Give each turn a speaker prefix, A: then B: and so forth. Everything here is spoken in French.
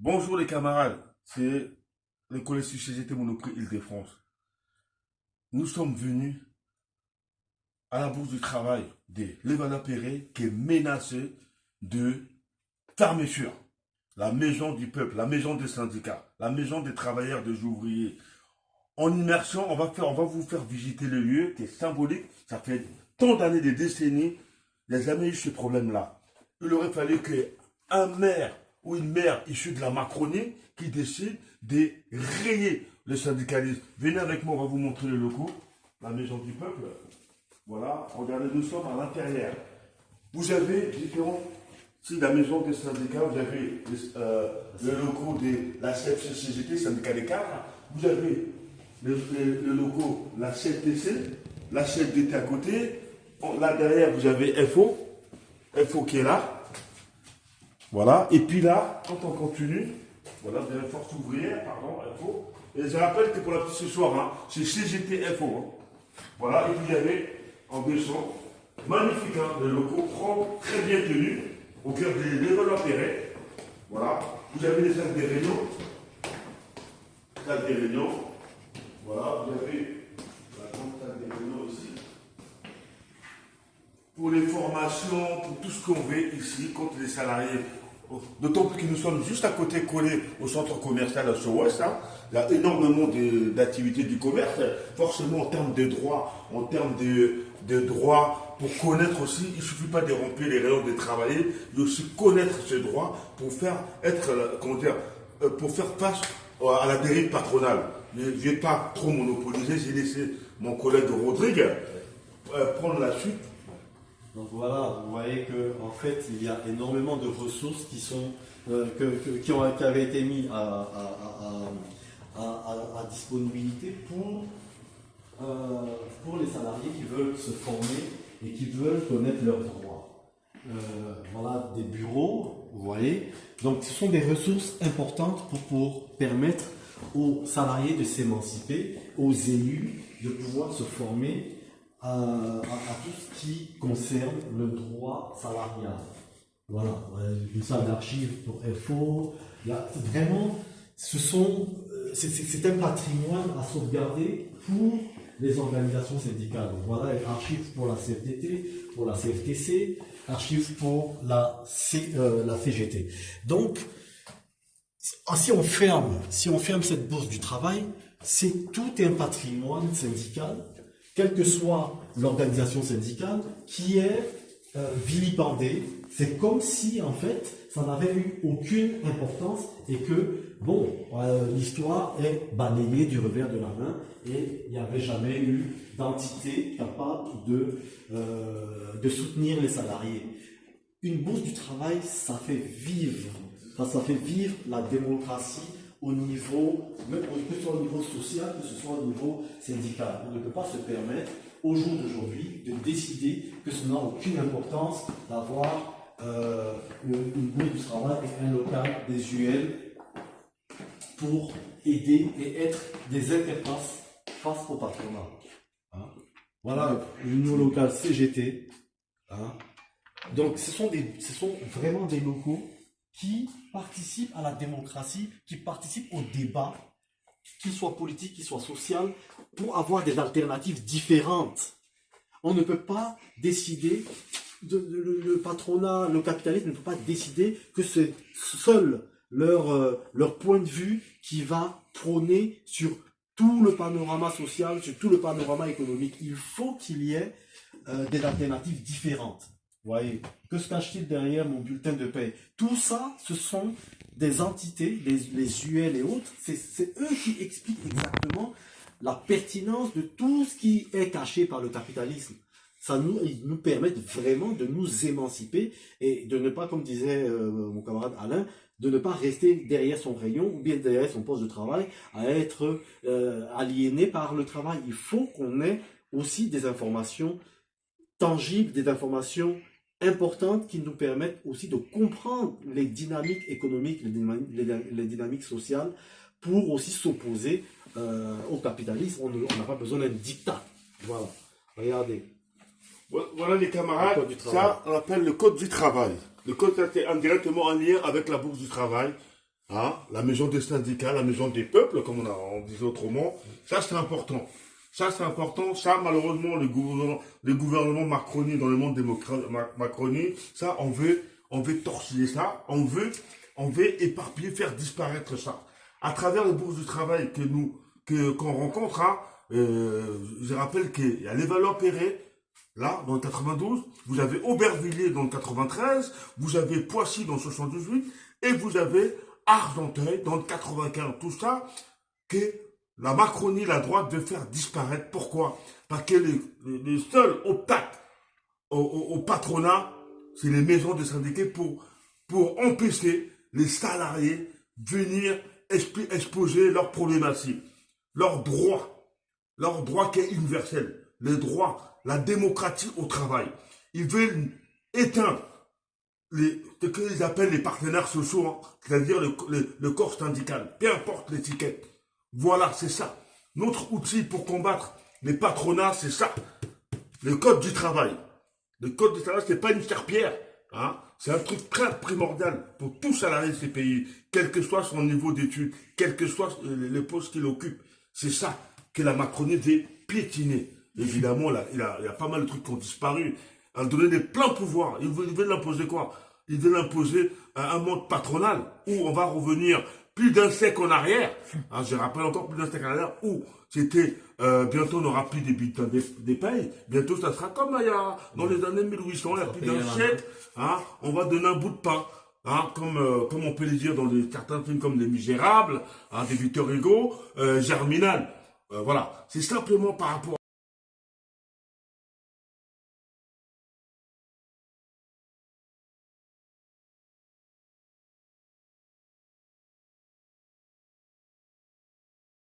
A: Bonjour les camarades, c'est le collectif CGT Monoprix Île-de-France. Nous sommes venus à la Bourse du Travail de Lévana-Perret qui est menacée de fermeture. La maison du peuple, la maison des syndicats, la maison des travailleurs, des ouvriers. En immersion, on va vous faire visiter le lieu qui est symbolique. Ça fait tant d'années, des décennies, il n'y a jamais eu ce problème-là. Il aurait fallu qu'un maire ou une maire issue de la Macronie qui décide de rayer le syndicalisme. Venez avec moi, on va vous montrer le locaux, la maison du peuple. Voilà, regardez, nous sommes à l'intérieur. Vous avez différents, si la maison des syndicats, vous avez le logo de la CFC-CGT, syndicat des cadres. Vous avez le logo, la CFTC, la CFDT à côté. Là derrière, vous avez FO qui est là. Voilà, et puis là, quand on continue, voilà, vous avez Force ouvrière, pardon, FO. Et je rappelle que pour la petite ce soir, hein, c'est CGT FO. Hein. Voilà, et puis il y avait en descend, magnifique, hein, le locaux propre, très bien tenu, au cœur des Lévana-Perret. Voilà, vous avez les salles des réunions. Salle des réunions. Voilà, vous avez la grande salle des réunions ici. Pour les formations, pour tout ce qu'on veut ici, contre les salariés. D'autant plus que nous sommes juste à côté, collés au centre commercial à Sud-Ouest. Hein. Il y a énormément d'activités du commerce. Forcément, en termes de droits, en termes de droits, pour connaître aussi, il ne suffit pas de remplir les rayons de travailler, il faut aussi connaître ce droit pour faire être, comment dire, pour faire face à la dérive patronale. Je ne vais pas trop monopoliser, j'ai laissé mon collègue Rodrigue prendre la suite.
B: Donc voilà, vous voyez qu'en fait, il y a énormément de ressources qui sont qui avaient été mises à disponibilité pour les salariés qui veulent se former et qui veulent connaître leurs droits. Voilà des bureaux, vous voyez. Donc ce sont des ressources importantes pour permettre aux salariés de s'émanciper, aux élus de pouvoir se former à tout ce qui concerne le droit salarial. Voilà, une salle d'archives pour FO. Vraiment, c'est un patrimoine à sauvegarder pour les organisations syndicales. Donc voilà, archives pour la CFDT, pour la CFTC, archives pour la CGT. Donc, si on ferme cette bourse du travail, c'est tout un patrimoine syndical, quelle que soit l'organisation syndicale, qui est vilipendée. C'est comme si, en fait, ça n'avait eu aucune importance et que, bon, l'histoire est balayée du revers de la main et il n'y avait jamais eu d'entité capable de soutenir les salariés. Une bourse du travail, ça fait vivre la démocratie au niveau, même que ce soit au niveau social, que ce soit au niveau syndical. On ne peut pas se permettre, au jour d'aujourd'hui, de décider que ce n'a aucune importance d'avoir une bourse du travail et un local des UL pour aider et être des interfaces face au patronat. Hein? Voilà, l'union locale CGT. Hein? Donc, ce sont vraiment des locaux qui participent à la démocratie, qui participent au débat, qu'il soit politique, qu'il soit social, pour avoir des alternatives différentes. On ne peut pas décider, le patronat, le capitalisme ne peut pas décider que c'est seul leur point de vue qui va prôner sur tout le panorama social, sur tout le panorama économique. Il faut qu'il y ait des alternatives différentes. Vous voyez, que se cache-t-il derrière mon bulletin de paie? Tout ça, ce sont des entités, les UL et autres, c'est eux qui expliquent exactement la pertinence de tout ce qui est caché par le capitalisme. Ils nous permettent vraiment de nous émanciper et de ne pas, comme disait mon camarade Alain, de ne pas rester derrière son rayon ou bien derrière son poste de travail à être aliéné par le travail. Il faut qu'on ait aussi des informations tangibles, des informations importantes qui nous permettent aussi de comprendre les dynamiques économiques, les dynamiques sociales pour aussi s'opposer au capitalisme. On n'a pas besoin d'un diktat. Voilà, regardez.
A: Voilà les camarades, ça on appelle le code du travail. Le code est indirectement en lien avec la bourse du travail. hein, la maison des syndicats, la maison des peuples, comme on disait autrement. Ça, c'est important. Ça, c'est important. Ça, malheureusement, les gouvernements Macronie dans le monde Macronie, ça, on veut tortiller ça. On veut éparpiller, faire disparaître ça. À travers les bourses du travail qu'on rencontre, hein, je rappelle qu'il y a les Levallois-Perret, là, dans le 92, vous avez Aubervilliers dans le 93, vous avez Poissy dans le 78, et vous avez Argenteuil dans le 95. Tout ça, que la Macronie, la droite, veut faire disparaître. Pourquoi? Parce que les seuls obstacles au patronat, c'est les maisons des syndicats pour empêcher les salariés de venir exposer leurs problématiques, leurs droits qui est universel, les droits, la démocratie au travail. Ils veulent éteindre ce qu'ils appellent les partenaires sociaux, hein, c'est-à-dire le corps syndical, peu importe l'étiquette. Voilà, c'est ça. Notre outil pour combattre les patronats, c'est ça. Le code du travail. Le code du travail, c'est pas une serpillière. Hein. C'est un truc très primordial pour tout salarié de ces pays, quel que soit son niveau d'études, quel que soit le poste qu'il occupe. C'est ça que la Macronie veut piétiner. Évidemment, là, il y a pas mal de trucs qui ont disparu. À donner des pleins pouvoirs. Il veut l'imposer quoi? Il veut l'imposer un monde patronal où on va revenir plus d'un siècle en arrière. Hein, je rappelle encore plus d'un siècle en arrière où c'était bientôt on n'aura plus des bulletins des payes. Bientôt ça sera comme il y a dans les années 1800, il y a plus d'un siècle. Hein, on va donner un bout de pain. Hein, comme on peut le dire dans certains films comme Les Misérables, hein, de Victor Hugo, Germinal. Voilà. C'est simplement par rapport